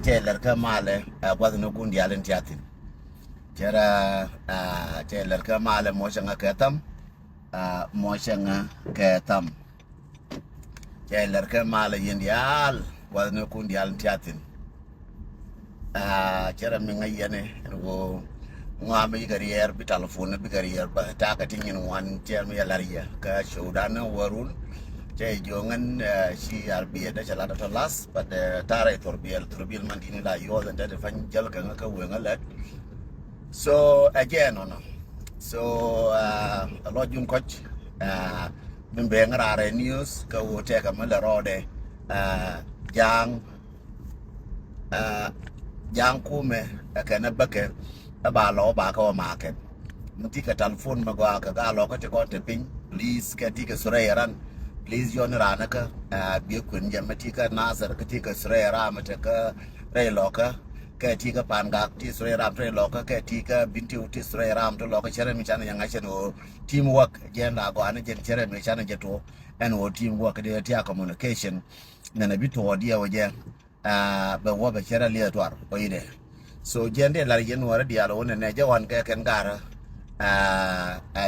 Taylor Kamale, was no good yalin tiatin. Jera Taylor Kamale moshanga ketam, moshanga ketam. Taylor Kamale Indial was no good yalin tiatin. Jera Minga Yene, and go Mwami career, be telephone, be career, but targeting in one Jeremy Laria, Sudan, Warun. Jongan she be a Dutch lot of last, but the Tare Torbiel Mandini la yours and that fan Jelka wing a let. So again, so a lot young coach, been being a news, go take a mother rode, young Kume, a can a bucket, about law back our market. Mutika telephone Magaka, Galo, got a ping, please get take a survey run. Please John Ranaka, Bukun Yamatika Nazar, Katika Sray Ramataka, Ray Loka, Katika Pangak, Tisray Ram, Ray Loka, Katika, Bintu Tisray Ram to Loka Cheremichan Yang Ashano, teamwork, Jenda Guana, Cheremichan Jeto, and what teamwork, the Tia communication, then a bit to dear with Jen, but what a Chera Liator, Oide. So Jende Larian were the alone and Naja can Gara,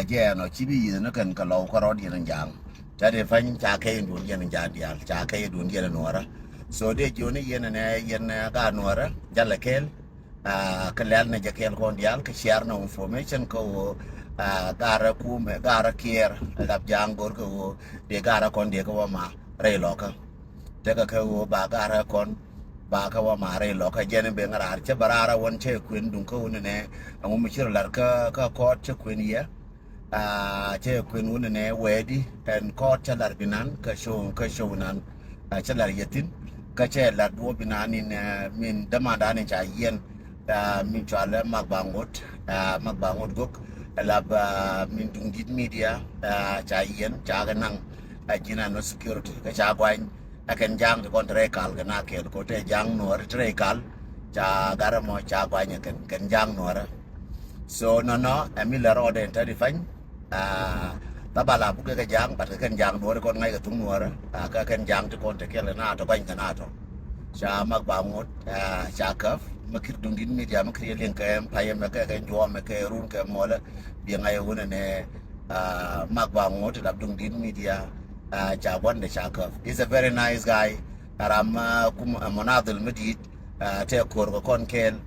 Jan or Chibi, and can Kalo, Corodian and Yang. That fine Chake and Dunyan and Jadial, Chake, Dunyan and Nora. So they journey yen and yen Garnora, Jalakel, Kalana Jakel Hondial, share no information, go Gara Kume, Gara Kier, Labjang Gorgo, de Gara Condiacoma, Ray Locker. Take a co Bagara con Bakawama, Ray Locker, Jen Bengar, Chabarara, one check Queen Dunko, and a woman Larka court Queen here. Queen Wunane, Wedi, and court Chalarbinan, Kashonan, Chalariatin, Kacha Ladwobinan in Min Damadan Chayen, Minchale, Magbangot Book, Lab Mintungit Media, Chayen, Chaganang, Gina no security, Kachagwine, I can jang the contracal, Ganakel, Cote Jang nor Trekal, Chagaramo Chagwine, can jang nora. So no, a miller order and 35. Tabala Buka Jang, but I can jang no con like a tumor, I can jang to con to kill an art of Bankanato. Shamak Bamut, Shakaf, Makidungin Media, Makrian Cam, Payamaka, and Joa Maka, Runka Mola, being I won a Makbamut, Abdungin Media, Jawan the Shakaf. He's a very nice guy. Arama Monadal Medit, take Corvacon Kel,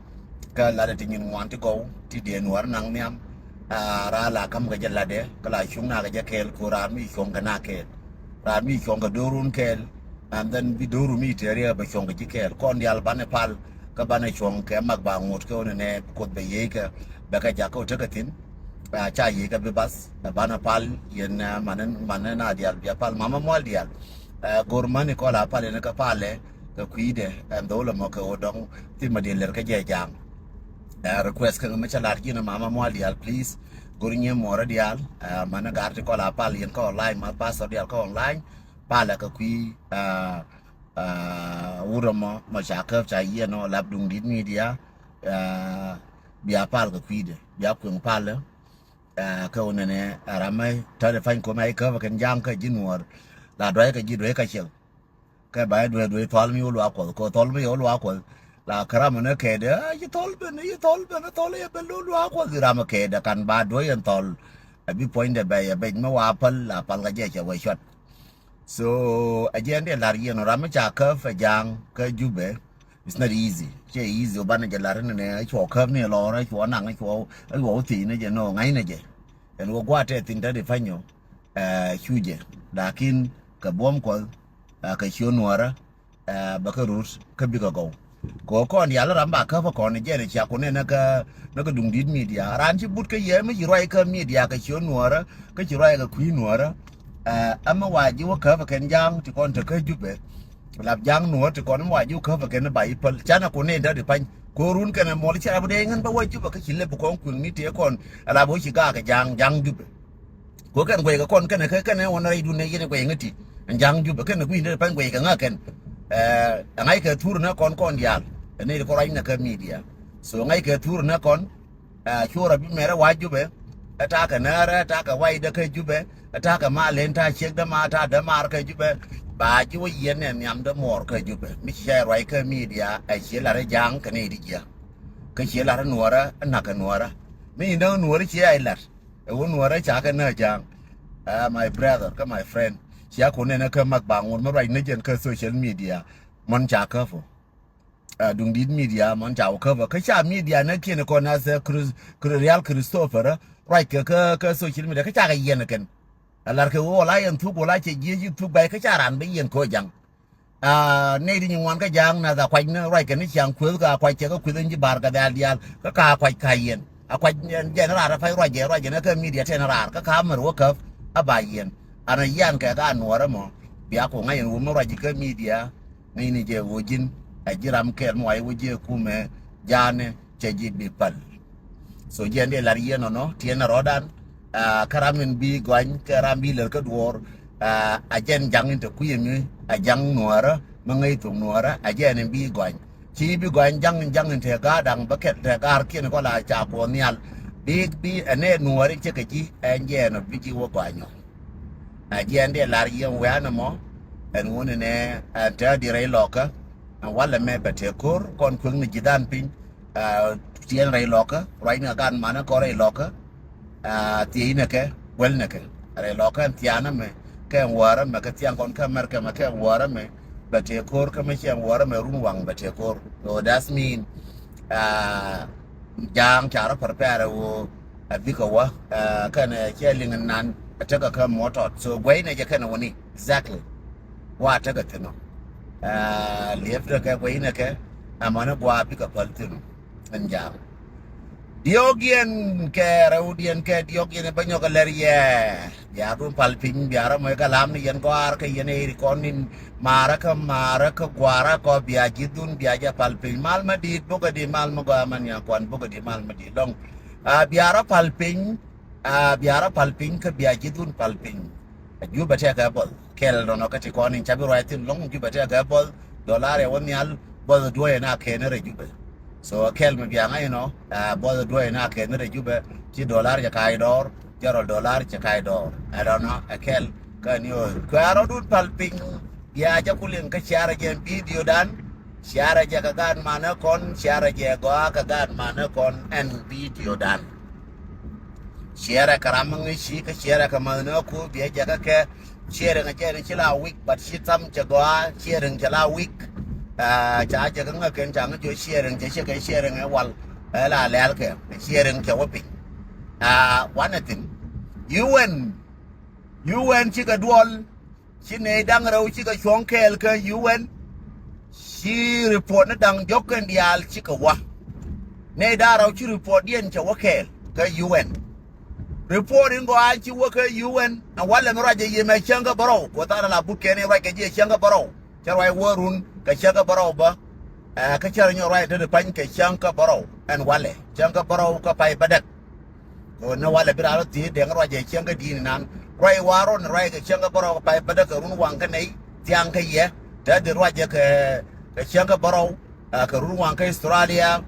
Kaladating in want to go, Tidian Warnangiam. Rala kam ga jalade kala shungna ga jakel ko rami shonga nakel rami shonga dorun kel and then bi doru mi teriya ba shonga jikel kon yal bane pal ka bane shong ke magba ngot ko ne ko be yeka ba ka jako takatin cha yeka be bas bana pal yen manen na dial bi pal mama mol dial gormani ko la pal ne ka pale ka kuide and dole mo ka odong ti madeler ka jam request ka machalar gina mama mo dial please gorinye mora dial mana garti ko la pal yen ko online ma pastor dial ko online pala ka kui uramo ma chaka cha yeno labdung dit media bia pal ka kui de bia kun pal ka onene aramai tare fain ko mai ka kan jam ka jinwar la doi ka ji doi ka chel ka ba doi tol mi lo ko tol mi lo ko la karamane kede you told me ya belu ako dirama kede kan ba doy en tol abi point ba ya be ma wa pal la pal ga je wa shot so again de la yen rama cha ka fa jang ka jube it's not easy che easy ban je la ne cho ka ne lo ra cho nang cho ai wo ti ne je no ngai ne je en wo gwa te tin de fanyo chuje lakin ka bom ko ka shonwara ba ka rus ka bi ka go ko kon yalla ramba ka fa kon je ne cha ko ne na ka dung dit media ran chi but ka ye mi roi ka media ka chio nuora ka chi roi ka kui nuora amma wa ji wa ka fa ken jang ti kon ta ka jube lab jang nuor ti kon wa ju ka fa ken ba ipal chana ko ne da de pan ko run ka na mo li cha bu de ngan ba wa ju ba ka chi le bu kon kun ni te kon ala bo chi ga ka jang jube ko kan gwe ka kon ka ne ka ne wona rai du ne ye ne gwe ngati jang jube ka ne kui ne pan gwe ka nga ken ngai ke tur na kon dial ne ko rai na ka media so ngai ke tur na kon chura bi mera wajube ata ka nara ata ka wai da ka jube ata ka ma len ta chek da ma ta da mar ka jube ba ji wo yen ne nyam de mor ka Juba mi share right ka media a che la re jang ka ne di ya ka che la nuora na ka nuora mi no nuora che ai lar e wo nuora cha ka na jang my brother ka my friend chia ko ne na ka mak bangun ma right ne jen ka social media mon cha ka fo dung dit media mon cha ka fo ka cha media na ke ne ko na se real Christopher right ka social media ka cha ka yen ken alar ke wo la yen tu ko la che ji tu bai ka cha ran be yen ko jang ne di ngwan ka jang na da kwai na right ke ni chang ku ka kwai che ka ku den ji bar ka dal dial ka kwai ka yen kwai general ra fa right je na ka media general ka mer wo ka ba yen ana yan ka ga nuora mo bia ko ngai wo mo right ka media ngai ni je wo jin a jiram kel mo ai wo je ku me jane che ji bi pal so je ne lar yen no tiena rodan karamin bi gwan karambi ler ka dwor a jen jang into kuyemi a jang nuara mangai tu nuara a jen bi gwan chi bi gwan jang inte ga dang baket te gar kin ko la cha ko nial big bi ane nuari che ka ji en je no bi ji wo gwanyo a jen de lar yen wa na mo en woni ne ta di rei loka wala me bete kor kon kun ni jidan pin tien rei loka right na gan mana ko rei loka ti ne ke wel ne ke re lo kan tiana me ke wara me ke tiang kon ka mer ke me ke wara me bete kor ka me chen wara me run wang bete kor so that's mean jang chara prepare wo biko wa kan ke lingen nan ta ka motor so gwai ne je kan woni exactly wa ta ga tino lief da ka gwai ne ke amana bwa biko paltino an jam Diogien ke Raudian ke Diogien banyak kaleria ya pun palping biara mo kalam ni yan ko ar ke yan iri konin mara ke guara ko biajidun biaja palping mal madit boga di mal mo gaman ya kon boga di mal madit long biara palping ke biajidun palping Juba te ka bol kel no ka ti konin chabi raitin long Juba te ka bol dollar e won yal bol do na ke ne Juba so kel me bianga bodo do na ke ne Juba ti dollar ja kai dor jaro dollar ja kai dor I don't know a kel kan yo kwaro dut palping ya ja kulin ka share gen video dan share ja ka gan mana kon share ja go ka gan mana kon en video dan share karamang shi ka share ka mana ko biya ja ka ke share nga ja ni chila week but shi tam ja go share nga la week cha cha cái ken chang cho sharing che cái sharing wal la le ke sharing ke wapi one thing UN chi ka duol chi ne dang ro chi ka chong kel ke UN chi report na dang joken dial chi ka wa ne da ro chi report dien cha wa kel ke UN reporting go al chi wa ke UN wala no raje ye me changa baro ko ta la bu ke ne ra ke je changa baro cha wai worun ka changa baro ba ka chara nyo right de pan ka changa baro en wale changa baro ka pai badak ko na wale bira ti de ngro je changa din nan roi waron roi ka changa baro ka pai badak run wang ka nei tiang ka ye da de roje ka changa baro ka run wang ka Australia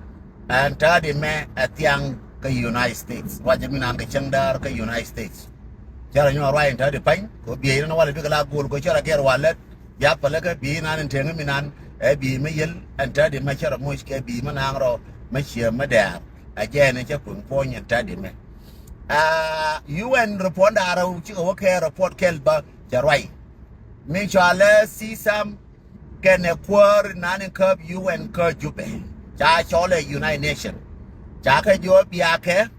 and ta de me tiang ka United States roje minan ka changdar ka United States chara nyo right ta de pan ko bi na wale bi ka la gol ko chara ger wale ya pala ka bi nan tenga minan bi me yel anta de ma chara mo ke bi manang ro ma chia ma da a je ne che kun po nya ta de me UN report aro chi ko ke report kel ba jarai me chale si sam ken kwar nan ka UN ka Juba cha chole United Nation cha ka jo bia ke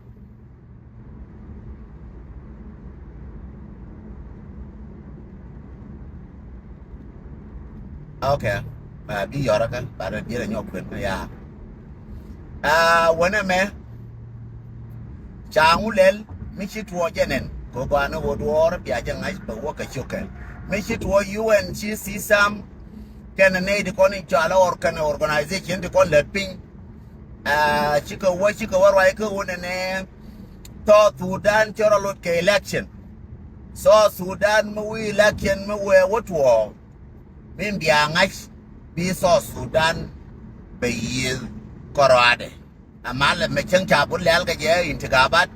okay bi yora ka para dia nyok pen ya wana me changulel mi chitwo jenen ko bana wodwor bi aja ngai ba woka choke mi chitwo UN chi sam ken ne de kon chala or kan organization de kon leping chiko warwa ko wona ne to Sudan chora lot ke election so Sudan mu election mu we wotwo min biangai bi so Sudan be yil korade amala me changcha bul lel ga je intigabat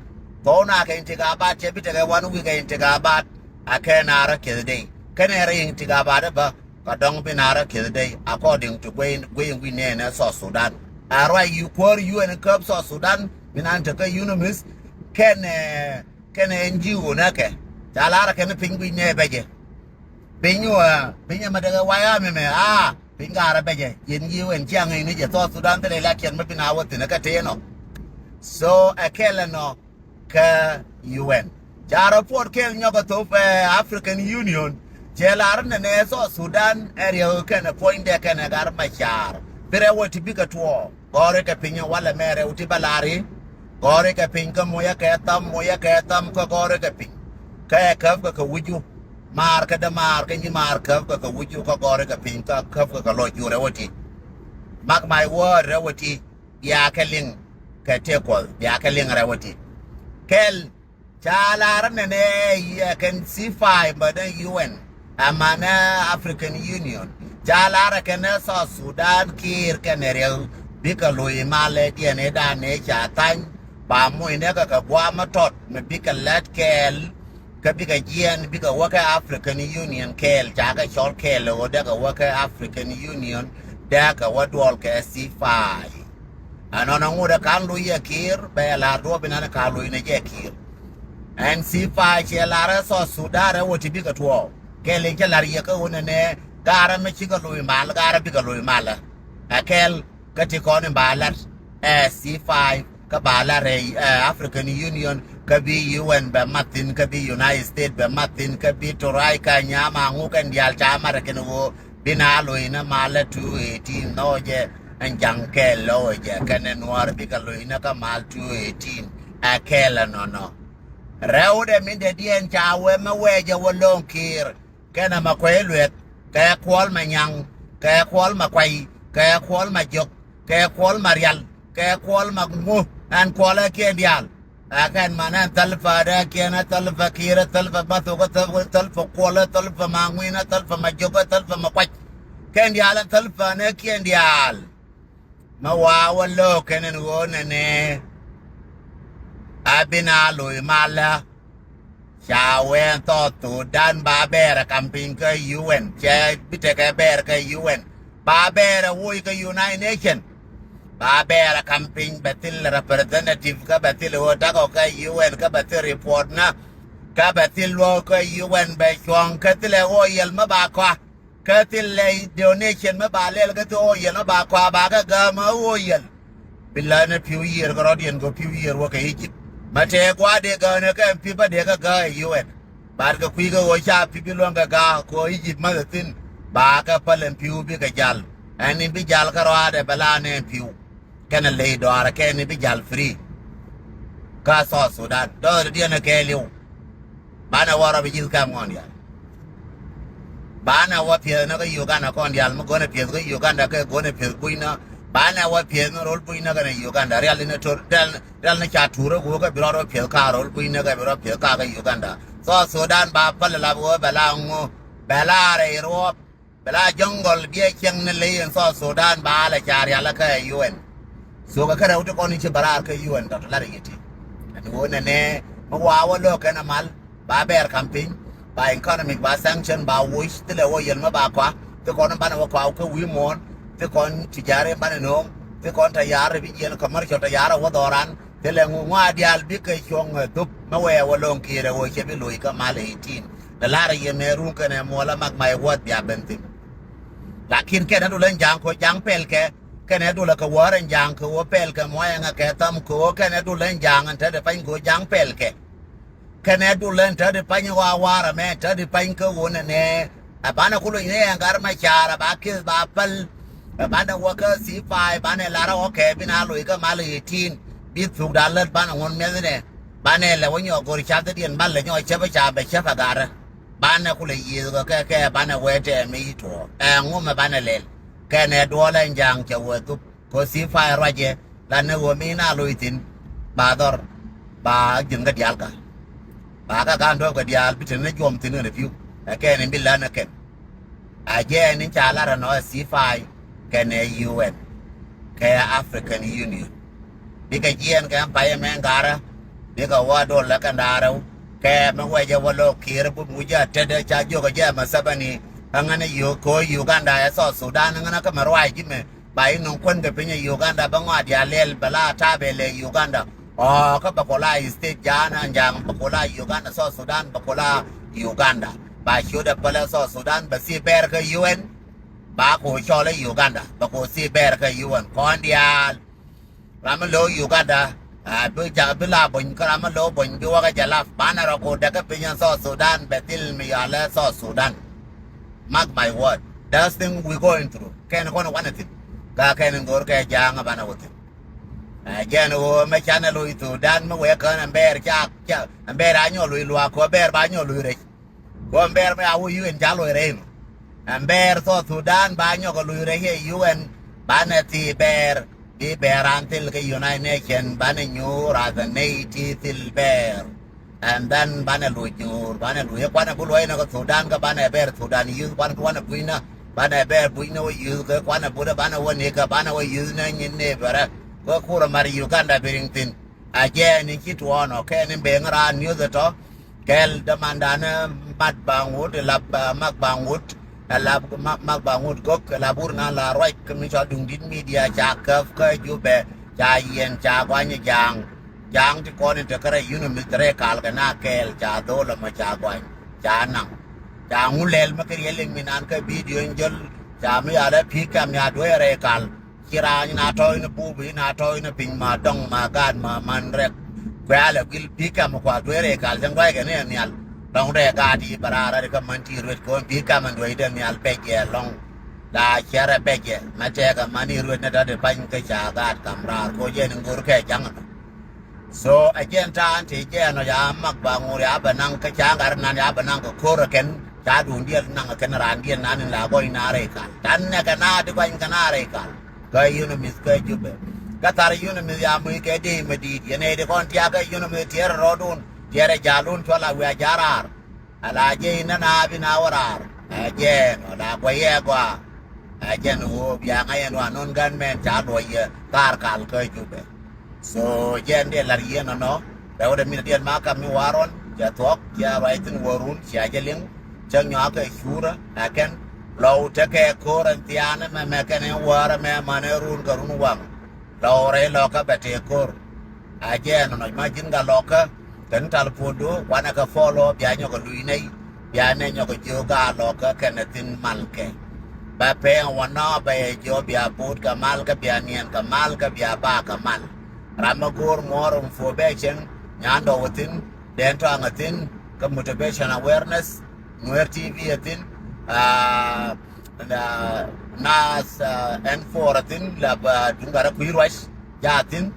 to na ka intigabat che bitega wan wi ga intigabat akena ra ke dei Canary Tigabada ba Kadong Binara kill day according to Wayne we name South Sudan. Alright, you quarter you and a cup South Sudan, Minantaka Unimis, can NGO Nake. Talara can a penguin near Beje. Pinua, Pinamadaga Wyoming, Pingara Beje, in you and Chiang in South Sudan, they like and maybe now in a cateno. So a Kelano ka UN. Jara Port Kel Nyogatop African Union. Jelar and so Sudan area can appoint their Kanagar Machar. Pero what to be a tour. Goreka Pina Walla Mere Utibalari. Goreka Pinka Moya Katam, Kogoreka Pink. Kaya Kavka Wuju. Mark the mark and you mark Kavka Wuju Kogoreka Pinka, Kavka Lord Urawati. Mark my word, Rawati, Yakaling, Katekol, Yakaling Rawati. Kel Chalaran and I can see 5 but then UN. Amana African Union. Jalara Canessa Sudan Kir Canary Bikalui Male Dianeda Nature Time Bamu Nega Guama Tot Mabika Lat Kel Kabika Gian Bika Worker African Union Kel Jaga Shol Kel or Daga Worker African Union Daga Wadwalka C5 and on a Muda Kanluya Kir Bella Robin and Kalu in a Jakir and C5 Chelara saw Sudara what to be at war. Kelly Jalariaka Unane, Gara Michigan Mal, Gara Bigalui Mala, Akel, Katikon and Balat, C5, Kabala, African Union, Kabi UN, Bamatin, Kabi United States, Bamatin, Kabi Toraika, Nyama, Mukan, Yalchama, Kenwo, Binalo in a Mala 218, Noje, and Jankel Loja, Canan Bigaluina Kamal 218, Akel no. Raude min de dien chawe ma weja wolong kir kana makwelwet kaya kwal manyang kaya kwal makwai kaya kwal majok kaya kwal marial kaya kwal magmu an kwala kedial akan manan talfa da kiana talfa kira talfa bathuga talfa kwala talfa mangwina talfa majok talfa makwai kendial talfa ne kendial mawawalo kenen wonane Abinalo Mala Shawen thought to Dan Barbera camping UN, Chay Bitaka Berka UN, Barbera Wuika United Nation, Barbera camping Batil representative Kabatil Otagoka UN Kabatil report na Kabatil Woka UN Bachong Katile Oil Mabakwa, Katil donation Mabalel Gato Oil Mabakwa Baga Gama Oil. Bilan a few years, Gorodian go few years work Egypt. Mate Guade Gana people de Gaga UN. Barga Quigo Washa people longer ga ko Egypt mother thin. Baka Pal and Pew big a jal. And in Bijal Karade Balane and Pew. Can a lay door can be jal free. Casa Sudan. Do the dinner kill you. Bana war of you come on ya. Bana what Pianaga Uganda Condial, gonna Pia Uganda, gonna Pilguina. Bana wa piano roll puina gana Uganda real in a tour real na chatura woga biro pilka roll puina ga biro pilka ga Uganda so Sudan ba pala wo balango balare ro bala jungle bia chang ne le so Sudan ba la chari ala ka UN so ga kara uto koni che bara ka UN to la yiti and wona ne mo wa wo lo kana mal ba ber campaign ba economic ba sanction ba wish tele wo yen ma ba kwa to kono bana wo kwa ka wi mon te kon tijare banano te kon tayar bi yen commercial tayara wodoran te le ngwa dial bi ke chong dup mawe wolong kire wo che bi lui ka mal 18 the lara ye me ru ka ne mola mak mai wot ya benti lakin ke na du len jang ko jang pel ke ne du la ka waran jang ko wo pel ke mo nga ke tam ko ke ne du len jang an te de pan ko jang pel ke ne du len te de pan wa wara me te de pan ko wo ne abana kulo ne ngar ma chara ba ke ba pal Bana worker C5 Bana Lara okay Bina Luika Mali 18 Bit through dollar Bana 1 million Bana la when you go to chat and Bala Chapa Chapa Chapagara Bana Kula Yaka Bana Wete me to and woman Bana Lel Can a dollar and Jang Chawu Ko C5 Raje Lana Womina Luitin Bador Ba Junga Dialka Baga Gando Dial between the Jom Tin in a few again in Bilana Ken again in Chalara no C5 Kaya UN, Kaya African Union. Bika Gian can buy a mangara, Bika Wado Lakandaro, ke ma we je walo kir bu mu ja tede cha jo ga ja ma sabani angana yo ko Uganda ya so Sudan angana ka marwai jime bai non kon ga pinya Uganda ba ngwa dia lel bala tabele Uganda o ka bakola state jana jang bakola Uganda so Sudan bakola Uganda ba shoda pala so Sudan ba si ber ka UN ba ko chola Uganda ba ko si ber ka UN kon dia ramalo Uganda bu ja bila bon karamalo bon bi waga jalaf bana ro ko daga pinya so Sudan betil mi ala so Sudan. Mark my word, that's thing we going through. Can go one thing. Ka can go ka jang bana wote. Again o me channel lo itu dan me we kan amber chak chak amber anyo lo Ruac ko ber ba anyo lo re. Ko amber me awu UN jalo re no. Amber so Sudan ba anyo ko lo re he UN bana ti ber di ber until the United Nations bana new rather native till ber. And then bana luju bana luju kwana buloi na ko Sudan ka bana ber Sudan yu kwana buina bana ber buina wo yu ka kwana buda bana wo ne ka bana wo yu na nyin ne bara ko kura mari Uganda beringtin aje ni kitu ono ke ni bengra news to kel demandana mat bangut lab mak bangut lab mak bangut gok labur na la right kemi cho dung din media cha ka Juba cha yen cha kwanya jang ti ko ni te kare yunu mi tre kal ka na kel cha do la ma cha gwan cha nang cha ngulel ma kri yeleng min an ka video njol cha mi ala phi kam ya do re kal kira ni na to ni pu bi na to ni pin ma dong ma gan ma man re kwa la gil phi kam ko do re kal jang dai ka ne ni al dong re ga di para ra ka man ti ru ko phi kam an do ide ni al pe ge long la chera pe ge ma te ka mani ru ne da de pan ka cha ga kam ra ko je ni ngur ke jang. So again tan ti je no ya mak bangur ya banang ka changar nan ya banang ko koroken cha dun dia nang ka ran dia nan la boy na re ka tan ne ka na de ban ka na re ka ka yunu mis ka Juba ka tar yunu mis ya mu ke de medi ye ne de kon tia ka yunu mis tier rodun tier jalun chola wa jarar ala je na bi na warar again la ko ye kwa again wo ya ngai no non gan men cha do ye tar kal ka Juba. So jen dia lari no da udah min dia makam mi waron ja tok ja raitin warun ja jeling jang nya ka shura akan law ta ke koran tiana me kan wara me manerun garun wang law re lo ka bete kor aje no ma jin ga lo ka kan tal podo wana ka follow bia nyo ko lui nei bia ne nyo ko jo ga lo ka kenatin malke ba pe wana ba jo bia put ka mal ka bia nien ka mal ka bia ba ka mal Ramagor more information nyando within dento angatin ka motivation awareness Nuäri TV atin nas N4 atin lab dungara kuirwas jatin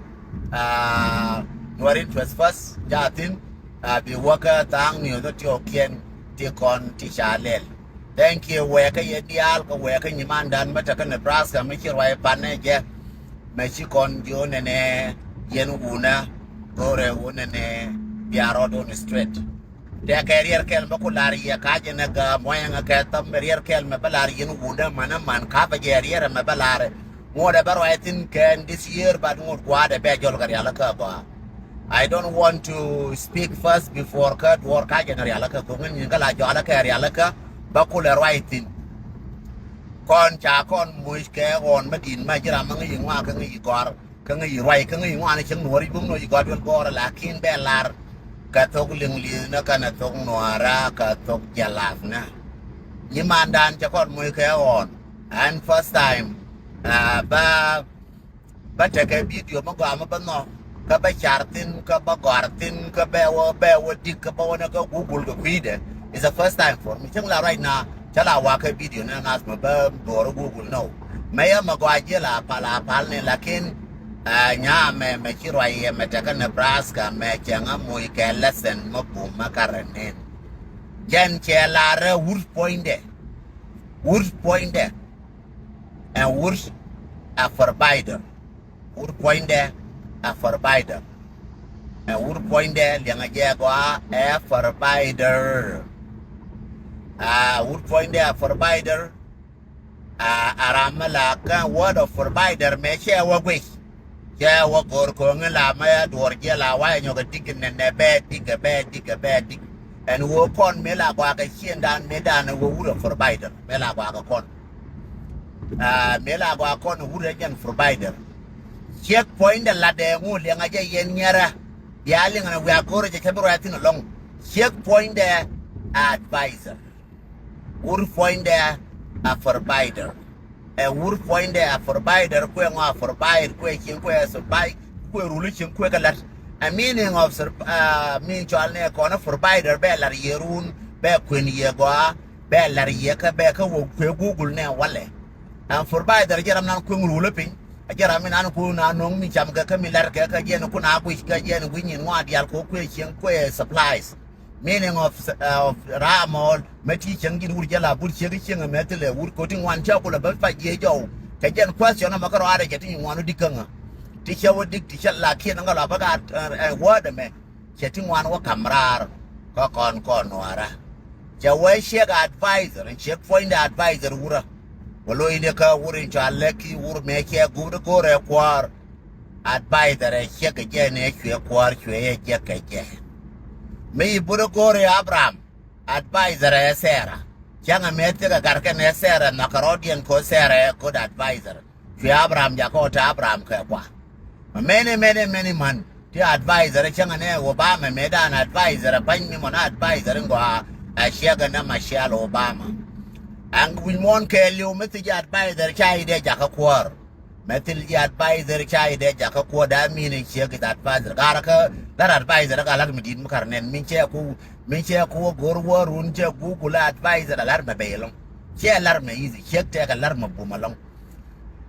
Nuäri trespass jatin bi waka tang ni do tiokien ti kon ti chalel. Thank you weka yedial ka weka nyimandan mata ka Nebraska mi kirwa panne je me chikon jo nene yen una gore una ne biaro don street de career kel ba kulari ya ka je na ga moya ka tam career kel me balari yen una mana man ka ba career me balare mo da baro atin can this year but mo kwa de be jol gar yala ka ba I don't want to speak first before ka work ka je na yala ka ko ngin ga la jo ala ka yala ka ba kulari waitin kon cha kon muis ke on ma din ma jira ma ngi ngwa ka ngi gor ka ngi roi ka ngi ngwa ni chang Nuäri bum no gor wel gor la kin be lar ka tok ling li na ka na tok Nuara ka tok jalaf na ni mandan cha kon muis ke on and first time ba ta ka video ma ga ma ba no ka ba chartin ka ba gortin ka be wo dik ka ba wona ka Google ka kwide is the first time for me chang la right now chala wa ka video na nas ma ba doro Google no maya ma gwa je la pala pal ne lakin nya me chirwa ye me ta ka Nebraska me changa mo ke lesson mo bu makarane jan che la re wur poinde and wur a forbider wur poinde a forbider and wur poinde lianga je gwa a forbider would point there forbider aramala ka word of forbider me che wa gwe che wa gor ko ngala ma ya dor je la wa nyo ga dig ne be dig and wo kon mela gwa ka chien dan me dan wo wura provider mela gwa ka kon mela gwa kon wura jan provider checkpoint la de ngu le nga je yen nyara ya le nga we akore je kebro atin long checkpoint advisor wur point a provider wur point a provider ko nga provider ko chin ko so bai ko rulu chin ko kalat a meaning of mean to ne ko na provider be lar yerun be kun ye go be lar ye ka be ka wo ko google ne wale and provider jaram nan ko rulu pin a jaram nan ko na non mi cham ka mi lar ka je no ko na ku ka je no win wa dial ko chin ko supplies meaning of ramol meti changi wur jala bur chegi chenga metele wur koting wan cha ko la ba fa je jo ka jen question na makaro are ke tin wanu dikanga ti chawo dik ti chala ke na ngala ba ga word me ke tin wan wa kamrar ko kon wara ja we shega advisor and check point advisor wura walo ine ka wurin cha leki wur me ke gubdo ko re kwar advisor e shega je ne ke kwar ke je ke je me buru gore Abraham advisor e sera changa mete ga garke ne sera na karodian ko sera good advisor fi Abraham ja ko ta Abraham ka kwa many man ti advisor changa ne Obama me dan advisor ban mi mon advisor ngo a shega na Michelle Obama ang win mon ke liu mete ja advisor chai de ja ka kwar metil ja advisor chai de ja ka ko da mi ne shega advisor gara ka dar advisor ga lag midin makarnen min che ko gorwo run che google advisor alar me belong che alar me easy che te ga alar me bumalong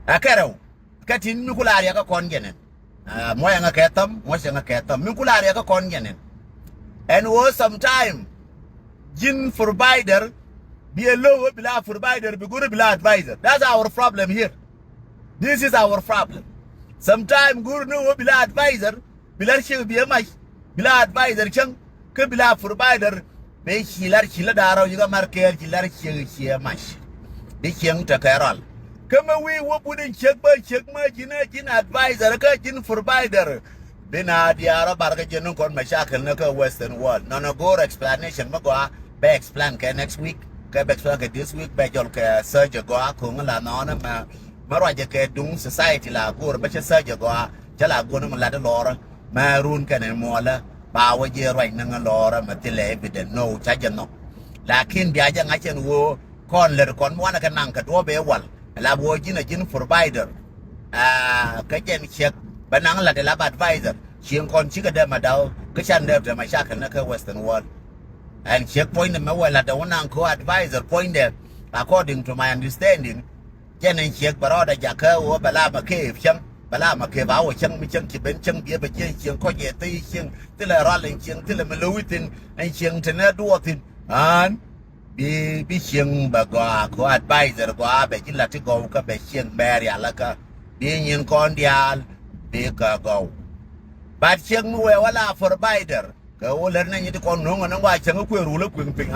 akaro katin mi kula ya ka kon genen moya nga ketam mo se nga ketam mi kula ya ka kon genen and was sometime jin provider be a low bila provider be good bila advisor. That's our problem here. This is our problem. Sometime guru no bila advisor bila shi be mai bila advisor chang ke bila provider be hilar daro yuga marker hilar shi mai de chang ta karol kama we wo budin check ma jin advisor ka jin provider bina diara barga jin kon mashakal na ka western world no go explanation ma go be explain ka next week ka be explain ka this week be jol ka surge go ko ngala no na ma ro je ke dung society la go be surge go jala go no la de lor ma run ka ne mola ba wa je right na lor ma tile evident no cha no lakin bia ja ngachen wo kon le kon mo na ka nang ka do be wal la bo jin provider ka jen check banang la de la advisor chien kon chi ka de ma daw ka chan de ma sha kan na ka western world and check point me wala da one ko advisor point there according to my understanding jen check baroda ja ka wo bala ma ke chang bala ma ke ba wo chang mi chang ki ben chang bia ba jen chien ko ye ti chien ti la ra len chien ti la me lo witin en chien te na do tin an bi chien ba ko advisor ko be ji la ti go ka be chien ber ya la ka bi nyin kon dial bi ka go ba chien mu we wala provider ka wo ler na nyiti kon no ngana wa chang ko ru la kwing ping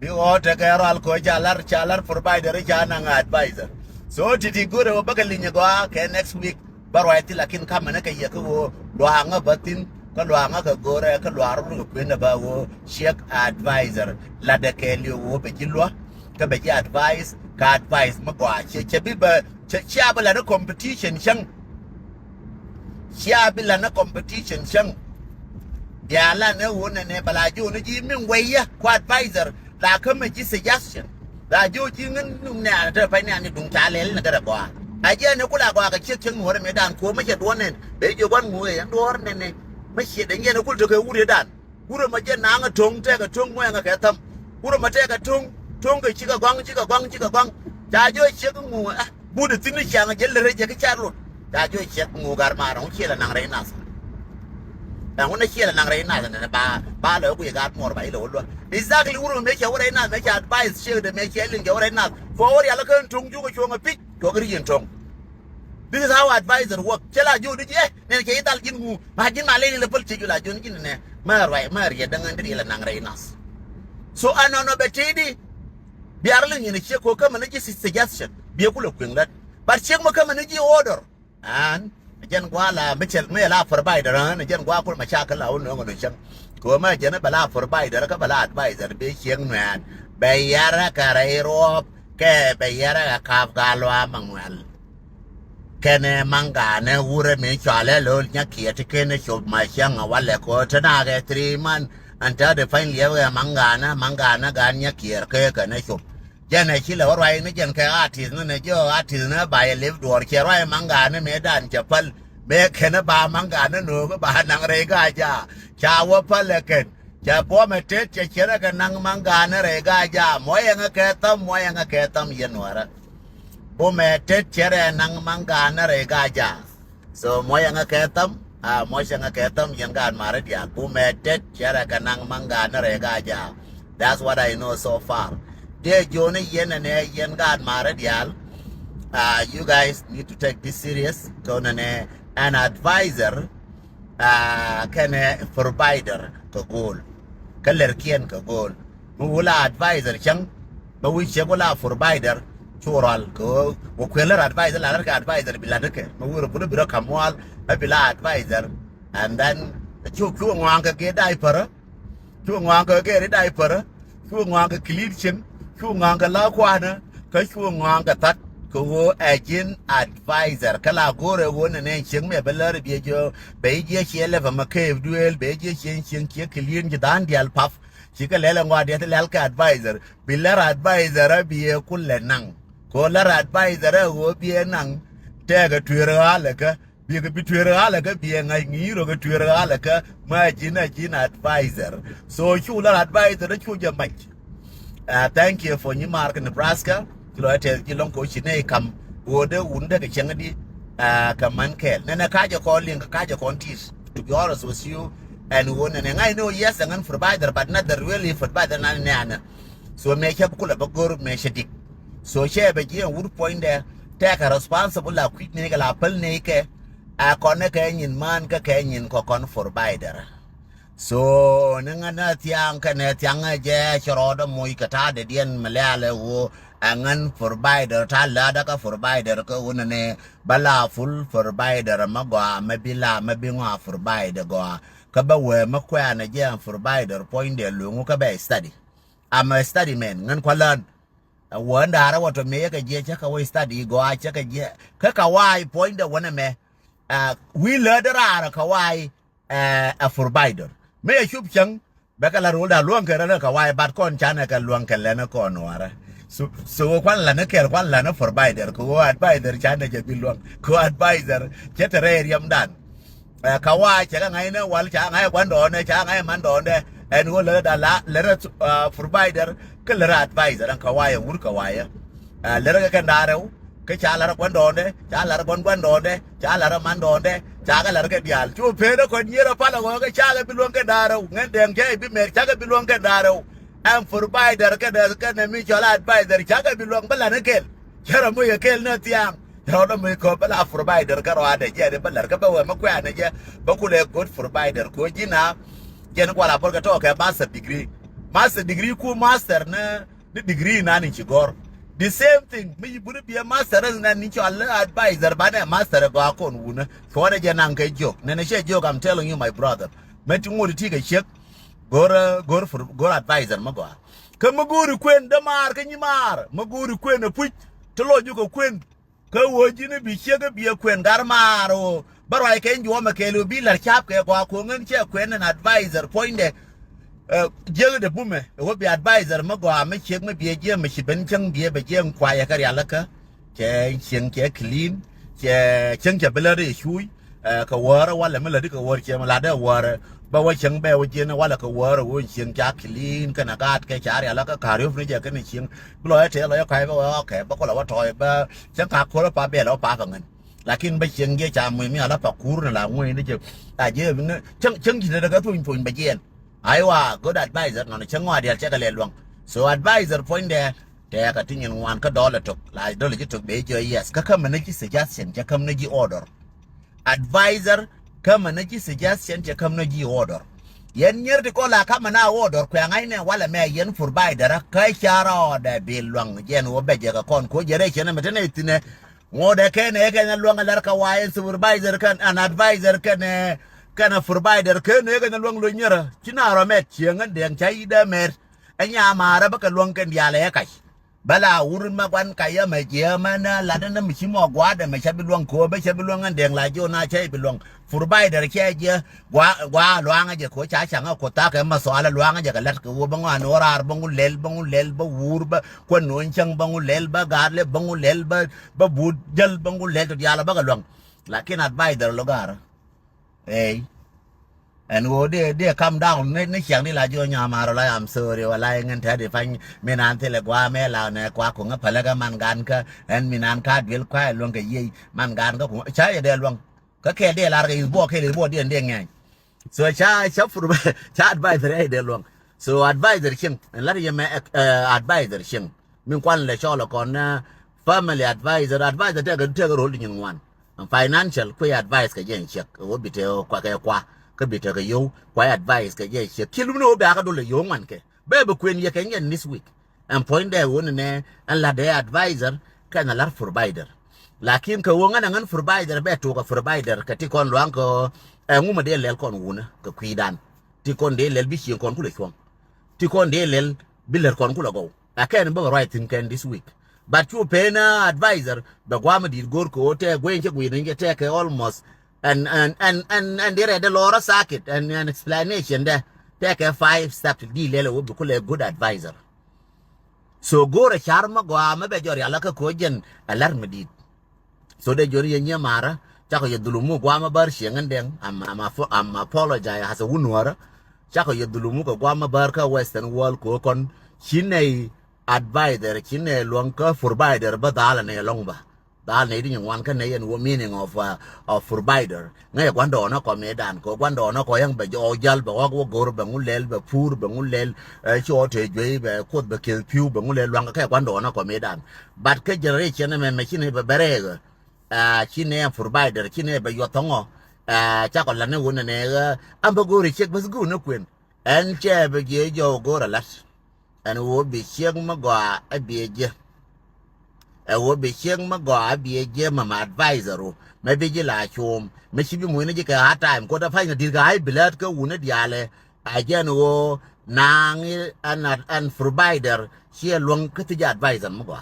bi o te ka ral ko chalar provider ja na advisor so titi gore o bagal linya go ke next week barwaiti lakin kama na ka ye ko lo hanga batin ka lo hanga ka gore ka lo aru ko na ba wo check advisor la de ke li wo be jilwa ka be ji advice ka advice ma go che bi ba che abala na competition shang abala na competition shang ya la ne wo ne bala ju ne ji min waya ko advisor la ka ma ji suggestion da jo ji ngin ne da fa ne dung ta le na ga ba a je ne kula ga ka cin hore me dan ko ma ke do ne be je gon mu yan do ne ma shi da ne kul to kai wure dan wure ma je na nga tong te ga tong mo nga ka tam wure ma te ga tong ga ci ga gwang da jo shi ga mu bu da tin shi nga je le je ka charlo da jo shi mu gar ma ron shi la nang re na da wona shi la nang re na ne ba le ku ga mo ba ile wo exactly wuro me ke wore na me ke advice shi da me ke lin ke wore na for wore ala kan tung ju ko chonga pik to gari yin tong. This is how advisor work chela ju di ne ke ital jin mu ma jin ma le le pol ci ju la ju ni ne mar ya dangan di la nang re nas so anono betidi biar lin ni che ko kama ne ji suggestion bi ku le kwing lat but che mo kama ne ji order and jen gwa la me la provider na jen gwa ko ma cha ka la no ngo chang ko ma jen ba la provider ka ba la advisor be chieng nan be yara ka rai ro ke be yara ka ga lo mangwal kene manga ne ure me chale lo nya kiete kene chob ma chang wale ko tana ge 3 man until the final year manga na ga nya kier ke ka ne chob jana chile orai ne jen ka artist ne jo artist ne ba ye live door ke rai manga ne me dan chapal me kene ba manga ne no ba nang re ga ja cha wa pal ken cha po me te che chere ka nang manga ne re ga ja mo ye nga ke tam ye nwara bo me te chere nang manga ne re ga ja so mo ye nga ke tam mo ye nga ke tam yen ga mare dia bo me te chere ka nang manga ne re ga ja. That's what I know so far. De Johnny yen and yen God Maradial. You guys need to take this serious. An advisor can provider to goal. Kaler kien ka goal. Mula advisor chang, but we chegula provider chural go. Queller advisor, like advisor biladeke. We will put a bit of Kamal, a bila advisor, and then the Chuanka get diaper. Chuanka get a diaper. Chuanka clean. Chuanga la kwana ka chuanga tat ko agent advisor kala gore wona ne ching me belar bi jo be je chele va makev duel be je chen ke clean je dan dial paf chika lela ngwa de lel ka advisor bilar advisor bi kulle nang ko lar advisor wo bi nang te ga twere ala ka bi twere ala ka bi ngai ngiro ga twere ala ka ma jin advisor so chu lar advisor chu je mach. Thank you for Newmark, Nebraska. You long coach come would the changadi command care. Nana Kaja calling Kaja contis to be honest with you and one and I know yes and provider but not the really provider nana. So make up cool about good meshadik. So share a wood point there, take a responsible a quick nigga apple nake a connect in man canyon cocon provider. So nangana tiang kana tianga je choroda moi kata de dien malale wo angan provider ta lada ka provider ko wonane bala full provider magwa mabila mabingwa provider go ka ba we makwa na je provider point de lungu ka ba study I'm a study man ngan kwalan wanda ara wato me ka je ka we study go a ka je ka wai point de wona me we ladara ka wai a provider me chup chang bakala roda luang kera ka wai bat kon chana ka luang kala na kon wara so kwan la na ker kwan la na provider ko advisor chana je biluang ko advisor chetere yam dan ka wai cha ngai na wal cha ngai kwan do ne cha ngai man do ne en go le da la le provider ke le advisor ka wai wur ka wai le ka ndaro ke cha la kwan do ne cha la kwan do ne cha la man do ne chaga la ke dial chu pe da ko nyera pala go ke chaga biluang ke daro ngen dem ke bi me chaga biluang ke daro am provider ke da ke ne mi chola advisor chaga biluang bala ne kel chara mo ye kel na tiang ro mo ko bala provider ka ro ade je de bala ka ba we makwa ne je ba ku le good provider ko jina je ne kwala por ka to ke master degree ku master ne degree na ni chigor. The same thing, me would be a master and advisor, but a master go on wuna. For a jananka joke. Nana joke, I'm telling you, my brother. Met you want to take a check, go advisor, Magua. Come go to Queen, the mark and you mar. Maguru Queen, a put to Lord you go Queen. Go would you be sugar be a Queen Garmaro. But I can't you want to be like Chapka, Quakungan, Queen and advisor, point there. Jell the boomer, it would be advisor, Mago, I may check me be a gem, she benching be a gem, quiet carrialaka, chang clean, chang ability, shui, Kawara, while a melodic word, ladder water, but what young bear with Jenna, while a water, would ching clean, can a guard catch area like a carrier, can a ching, blow a tail, okay, but what toy, but Chaka Kola Pabel or Papangan. Like in Baching, get I'm with me, a lap of Kurna, I'm winning the I gave chunky the gatewing point begin. Iowa, good advisor, non changwa dia check a long. So advisor point there, take a thing in $1 took, like dollar took major yes, Kakamanaji suggestion, Jakamnaji order. Advisor, Kamanaji suggestion, Jakamnaji order. Yen near the cola Kamana order, Quangina, while a may yen for buy the Kai Chara or the bill long, Yen Obeja con cogeration and maternity ngode ken luang lar ka wayen supervisor kan an advisor kan a provider ken luang lo nyera chinaro met chiengan deng chai da met anya mara ba ka luang ken yale kai bala urun ma kwan kaya ma je mana ladan mi chimo gwada ma chabi luang ko ba chabi luang an deng la jo na chai bi luang provider che je gwa luang je ko cha changa ko ta ka ma so ala luang je ka lat ko ba ngwa no rar bangul lel ba wur ba ko no chang bangul lel ba garle bangul lel ba bud jal bangul lel to yala ba ka luang lakin advisor lo gar and wo de come down ne chiang ni la jo nya ma ro la am sorry wala ngan ta de fan minan te le gwa me la ne kwa ko nga pala ga man gan ka en minan ka del kwa luang ka yi man gan ka ko cha de luang ka ke de la ga bo ke de bo de ngai so cha fur cha advisor de luang so advisor king en la ye me advisor king min kwan le cho lo kon family advisor te ga role ni ngwan financial ko advice ka yen check wo bite kwa ka bite ka yo kwa advice ka yen check kilum no ba ka do le yo ngwan ke be kwen ye ken yen this week and point there won ne an la de advisor kana lar provider lakin ka wonga ngan provider be to ka provider ka ti kon luang ko nguma de lel kon wuna ka kwidan ti kon de lel bi chi kon ku le chong ti kon de lel bi ler kon ku la go aken be right thing ken this week but you pay na advisor the gwama did go ko te gwen ke gwin nge take almost and there the lora circuit and an explanation there take a 5 step deal le wo ko le good advisor so go re charma gwama be jori ala ka ko jen alarm did so de jori nya mara ta ko yedulumu gwama bar shengan deng am apologize has a wunwara ta ko yedulumu ko gwama bar ka western world ko kon chinei advisor kine luang ka provider ba dala ne long ba dal ne din wan ka ne yen wo meaning of provider ngai kwando na ko medan ko kwando na ko yang ba jo jal ba wo gor ba ngulel ba pur ba ngulel cho te jwe ba ko ba kel piu ba ngulel luang ka kwando na ko medan but ka generation me kine ba berega kine provider kine ba yo tongo cha ko la ne wona ne amba gori check bas gu na kwen en che ba ge jo gor lat and wo be chiang ma go abieje wo be chiang ma go abieje ma advisor me be ji la chum me chi bi mu ne ji ka time ko da fa ni dir ga ai bilat ka wona diale ajen wo nang an provider chi long ka ti advisor ma go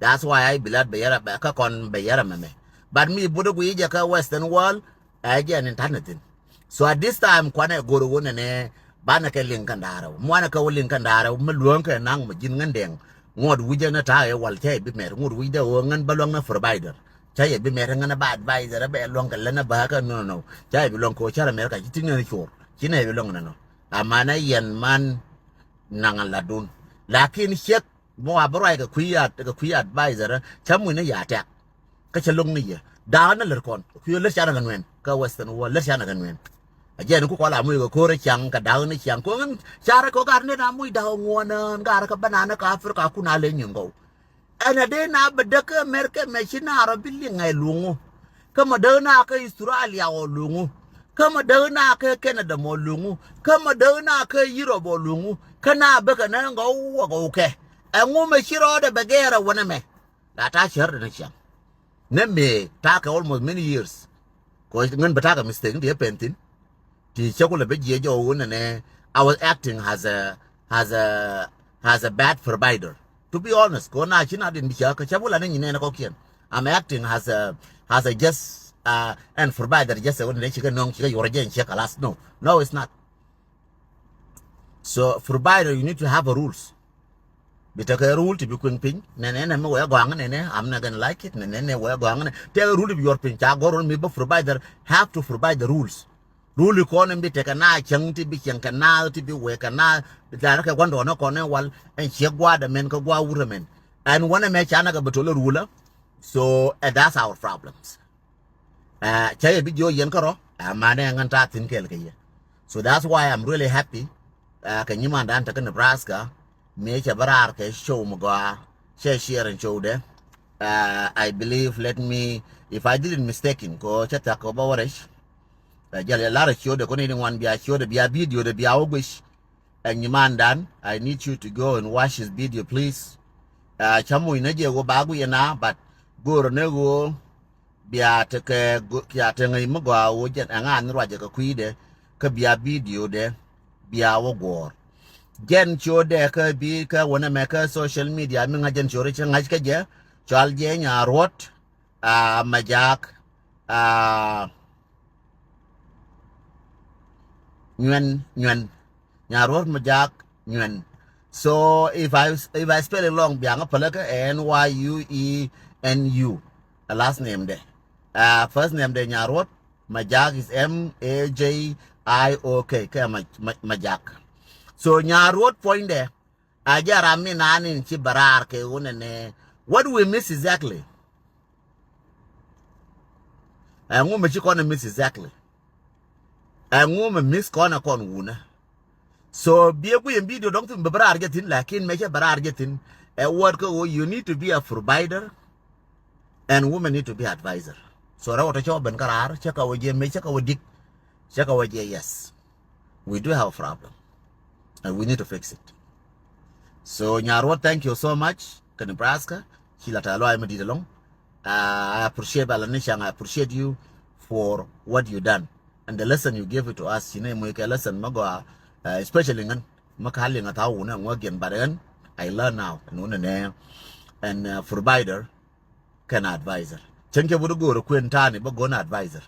that's why I bilat be yara ba ka kon be yara me but me budo gu ji ka western world ajen internet so at this time kwana go ro ne bana ke linkan dara mwana ka linkan dara mluon ka nang ma jin ngandeng ngod wuje na ta e wal tay bi mer ngod wuje o ngan balong na provider tay bi mer ngana ba advisor be long ka lana ba ka no tay bi long ko chara mer ka tin ne chor kine bi long na no amana yen man nang ladun lakin chek mo abrai ka kuya advisor chamu ne ya ta ka chalong ni ya da na ler kon ku le chana ganwen ka western wall le chana ganwen ajen ku kola mu ko re chang ka daw ni chang ko ngan chara ko gar ne na mu daw ngona gar ka banana ka afrika ku na le nyingo ana de na bedaka merke me china arabi ngai lungu kama de na ka australia o lungu kama de na ka canada mo lungu kama de na ka europe o lungu kana baka na ngo go ke angu me chiro de begera wona me la ta char de chang ne me ta ka almost many years ko ngan bataka mistake de pentin ti chakula be je jo wona ne I was acting as a bad provider to be honest ko na china din bi ka chabula ne ne ko kien I'm acting as a just and provider just wona ne chika nong chika yorjen chika last no it's not so provider you need to have a rules bitaka rule to be queen pin ne me we gwang ne I'm not gonna like it ne we gwang ne te rule be your pin cha goron me provider have to provide the rules rule ko ne bi te kana chang ti bi chang kana ti bi we kana da ka gwando na ko ne wal en che gwa da men ko gwa wura men and one me chana ga betolo ruler so that's our problems che bi jo yen ko ro ma ne ngan ta tin kel ke ye so that's why I'm really happy ka nyima dan ta Nebraska me che barar ke show mo ga share and show de I believe let me if I didn't mistaken ko chata ko bawarish jale lara show de ko ni wan bia show de bia video de bia ogwish and Nyimandan, I need you to go and watch his video please chamu inaje go bagu yana but gor ne go bia te ke ya te ngai mo gwa wo jen anga ni Ruac ka kuide ka bia video de bia wo gor gen cho de ka bi ka wona me ka social media mi nga jen chore che ngaj ka je chal je nya rot a majak a nyen nya rot majak nyen. So if I spell it long bianga palaka NYUENU a last name there. First name de nya rot majak is MAJIOK ka majak. So nya rot point there. Ajara mi nani chi barar ke unene. What do we miss exactly? And woman she gonna miss exactly. And woman miss corner con wuna. So be a good video don't think barar getin lakin make a barar getin a word go you need to be a provider and women need to be advisor. So I want to job and karar check our game, check our dick, check our yes. We do have a problem and we need to fix it. So Nyarwa, thank you so much. Nebraska. I appreciate Balanishan. I appreciate you for what you done and the lesson you gave it to us. You know, make a lesson, especially in Makaling at our own working, but then I learn now and provider can advisor. Chenke would go to Quintani, but go an advisor.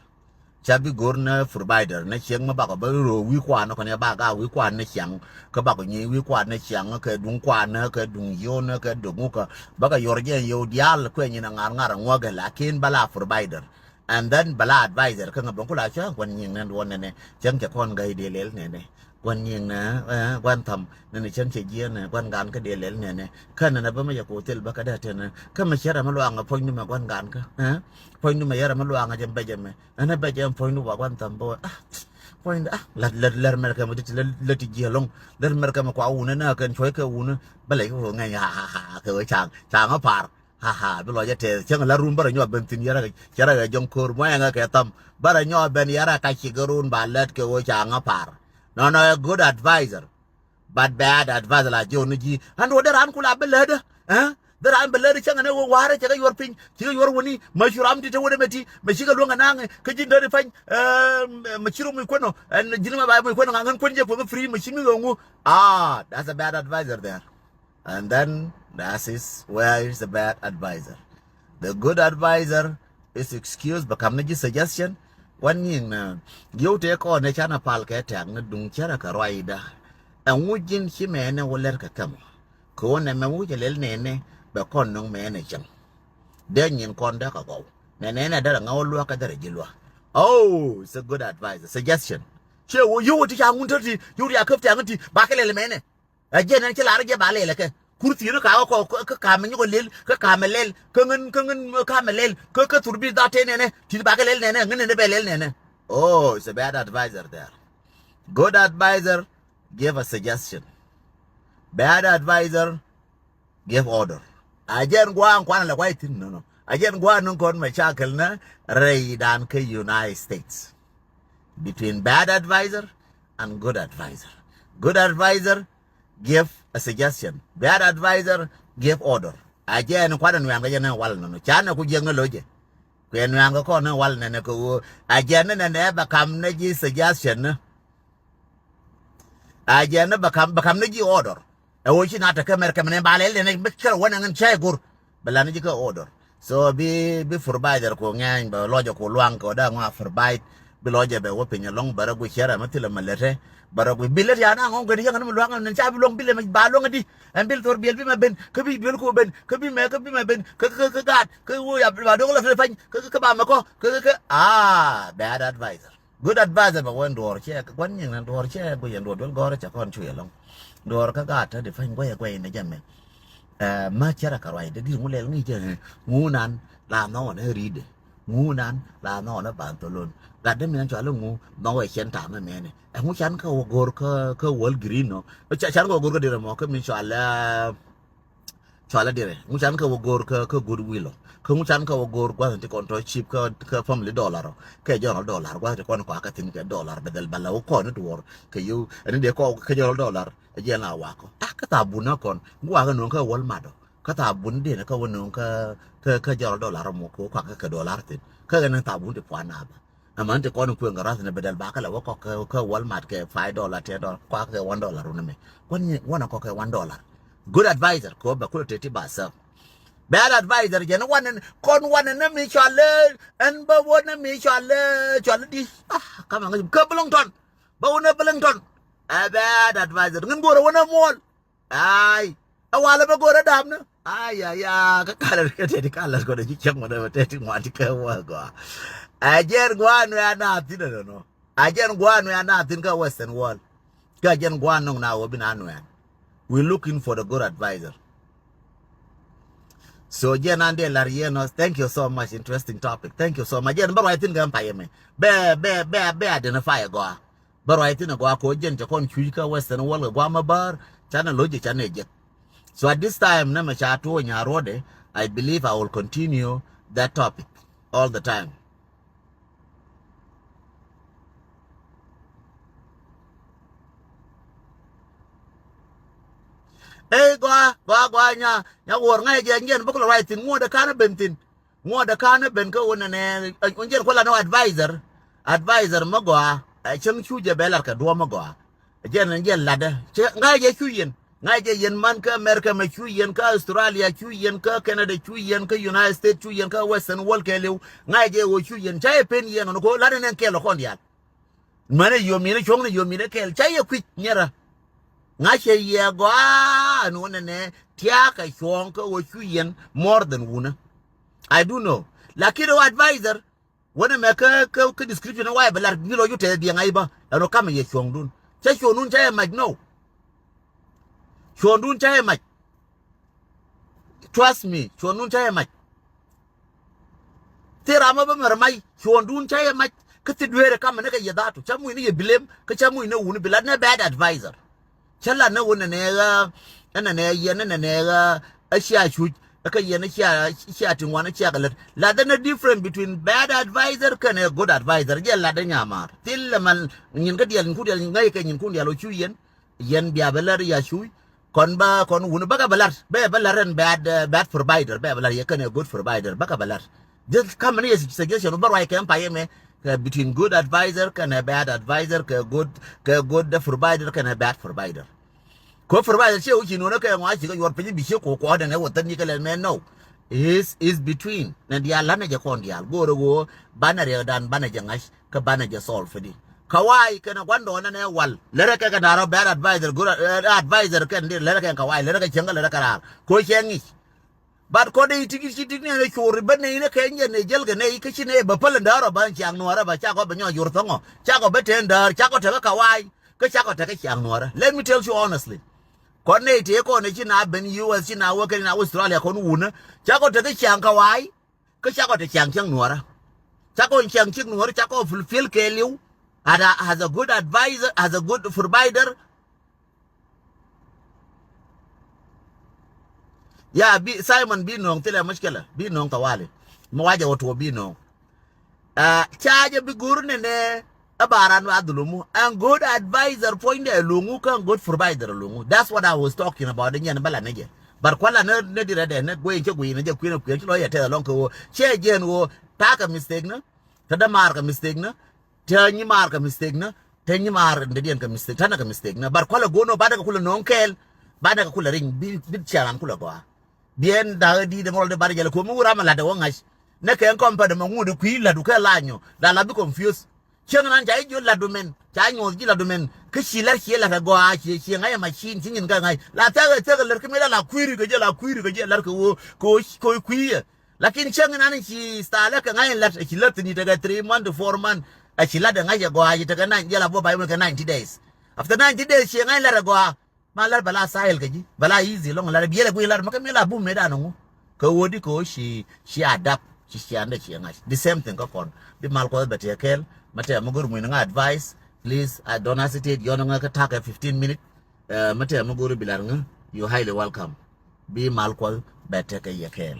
Chabi Gorna provider, Nechang Mabaka, we quan on your baga, we quan Nechang, Kabakuni, we quan Nechang, Dunkwana, Dunyona, Dumuka, Baka Yorja, Yo Dial, Quenin and Angar and Waga, Lakin Bala provider. And then Bala advisor, Kangabunkulasha, one yin and one and a Chankakon Gay de Lene. One yin, one thumb, then a chanchian, one ganka de Lene, Canan Abama Hotel Bacadatan, come a Sheramalong, a point of one ganka, point to my Yaramaluanga and Benjamin, and a Benjamin point to one thumb boy. Point, let America let it be alone, let America Macauna and I can choke a wound, Balay, ha, chang apart. Ha, below your tail, Chang La Room, but I know Benton Yara, young Kur, Wanga Katam, but I know Ben Yara Kachigaroon by let go chang apart. No, a good advisor, but bad advisor like Jonaji, and what the uncle Abelada, eh? That I'm Belady Chang and Wara, check your pin, chill your winnie, Mashuram did a Wodemeti, Machiga Long and Ang, Kajin Dirify, Machirum Queno, and Jinma Bible Queno, and Quenja for the free machine. Ah, that's a bad advisor there. And then that is where is the bad advisor. The good advisor is excuse, but come to suggestion. One yin, you take on a chana palka tang, dung charaka roida, and woodin himene will let come. Con and Mamuja lil nene, but con no managing. Then yin conduct go. Nana doesn't all look at the regular. Oh, it's a good advisor. Suggestion. Sure, you would young dirty, you are cuffed anti, Bakale mene. Again, until I get ballet like a Kurti, Kamen, you will, Kamelel, Kungan, Kamelel, Kuka to be that nene, Tilbakalel nene, and the bell nene. Oh, it's a bad advisor there. Good advisor, give a suggestion. Bad advisor, give order. I just go on quite a white no. I just go on my shackle, raid and United States. Between bad advisor and good advisor. Good advisor, give a suggestion. Bad advisor, give order. I just quite a well no. Chana could young logic. When I'm a corner, well, Nanako, I just never come Neji suggestion. I just never become Neji order. I wish not to come and ballet and make sure one and chagur, Balanical order. So be provider, Kongang, biological long or down for bite, below by whooping along, but we share a material malette. But we build it, I'm going to young and child long bill and balongadi, and build or build my ben, could be Bilko ben, could be my ben, could God, could we have a fine, bad advisor. Good advisor, but one door check, one young and door check, we and door go to a country along. Door Kagata, the fine way in the German. Macharaka, the Dimule Legion, Moonan, La non, read. Moonan, La non, a pantaloon. That the man to Alungu, no way can time a man. And which uncle Gorka, World Green, which I shall go to the Mocha, Michala Chaladere, which uncle Gorka, Goodwill. Kumuchanka will go to control cheap family dollar, Kajon dollar, what a quack think a dollar, but the Balao corner to war, and they call Kajon dollar, a yellow wacko. Akatabunakon, Guaganunka Walmado. kata bundi na ka wono ka jaro dollar mo ko ka dollar tin ka ga ta bundi pwana ba amante ko no ku ngara na bedal ba kala ko ka Walmart ke $5 $10 kwa ka $1 una me kwani wana ko ka $1 good advisor ko ba ko tete ba sa bad advisor je no wan kon wan na mi chale en ba wona mi chale di kama ngam ka belong ton ba wona belong ton a bad advisor ngin gora wona mol ai awala ba gora dam na ay ka kala ka tete kala ko de chang mo na tete mo ati ka wa go ajer gwanu ya na tin no ajer gwanu ya na tin ka western wall ka ajer gwanu na wo binanu ya we looking for the good advisor. So Jenande Lariano, thank you so much. Interesting topic. Thank you so much. Jen, but I think I'm paying me. Be identify go. But I think go ko jen to kon chuika western wall go ma bar channel logic channel jet. So at this time na ma chato nya rode, I believe I will continue that topic all the time. Hey, go nya wor ngai je ngen buklo right in mo da kana bentin mo da kana ben ko wona ne onjen ko la no advisor mo go chang chu je belar ka do mo go ngen lada ngai je chu yen man ka America ma chu yen ka Australia chu yen ka Canada chu yen ka United States chu yen ka Western world ke lew ngai je wo chu yen chai pen yen no ko la ne ke lo kon dial mane yo mi ne chong ne yo mi ne ke chai ye kwit nyera ngache ye go no ne tiaka chonka wo chuyen more than una I do know lakini advisor wona me ka description why belar bilo yute bi ngai ba no kama ye chondun cha chonun cha ma no chondun cha ma trust me chondun cha ma tira ma ba mer mai chondun cha ma ka tidwere kama ne ka ye datu cha mu ni ye blame ka cha mu ne unu bilad na bad advisor chala na wona ne ga ana ne yana ne ga asha chu aka yana sha tin wani cha galat la da na different between bad advisor and a good advisor je la da nyamar til man nyin ga dial ku dial ngai ka nyin ku dial chu yen biya belar ya chu kon wona baka balar be balaran bad provider be balar ya kan a good provider baka balar just come ne suggestion bar wai kan paye me between good advisor and a bad advisor ka good provider and a bad provider ko provider che uchi no ka ngwa chi ga yor pe bi che ko da ne wotan ni kala men no is between na dia lana je kon dia go bana re dan bana je ngash ka bana je solve fidi kawai kana gwando na ne wal lere ka daro bad advisor good advisor kan dir lere ka kawai lere ka chenga lere ka ko chengi but ko de tigi ne ko riban ne ka nje ne jelga ne ka chi ne ba pala daro ban chang no ra ba cha ko ba nyo yor tongo cha ko beten dar cha ko te ka kawai ka cha ko te ka chang no ra let me tell you honestly konne te ko ne china ben US china wo na Australia ko nu cha ko te ka chang kawai ka cha ko te chang no ra cha ko chang no ra cha ko fulfill ke liu has a good advisor has a good provider ya bi Simon bi nong tele mashkala bi nong tawale mo waje wato bi nong chaje bi gurne ne abaran wa dulumu and good advisor point a lungu kan good provider lungu that's what I was talking about nyen bala neje bar kwala ne dire de ne gwe che gwe ne je kwina kwen lo ya te lon ko che jen wo ta ka mistake na ta da mar ka mistake na ta nyi mar ka mistake na ta nyi mar de den ka mistake ta na ka mistake na bar kwala gono ba daga kula nonkel ba daga kula ring bi charan kula go bien da di de mol de bar jale ko mu rama la de wongash ne ken kompa de mu de kwi la du ka lanyo da la bi confuse chen nan jai jo la du men cha nyo ji la du men ke shilar la ka go a chi ngai machine chin ga ngai la ta ga ler ke me la kwiri ga je la ko kwi lakin chen nan chi sta la ka ngai la chi la ni daga 3 months to 4 months a chi la de ngai go a ji daga 9 ya la bo bai ka 90 days after 90 days chi ngai la go malar bala sahel gaji bala easy long la biela ko lar makam la bum meda no ko wodi ko she adapt she anda she ngai the same thing ko kon bi mal ko be tekel mate amuguru mu nga advice please I don't hesitate you nga ka take 15 minutes mate amuguru bilar nga you highly welcome bi mal ko be tekel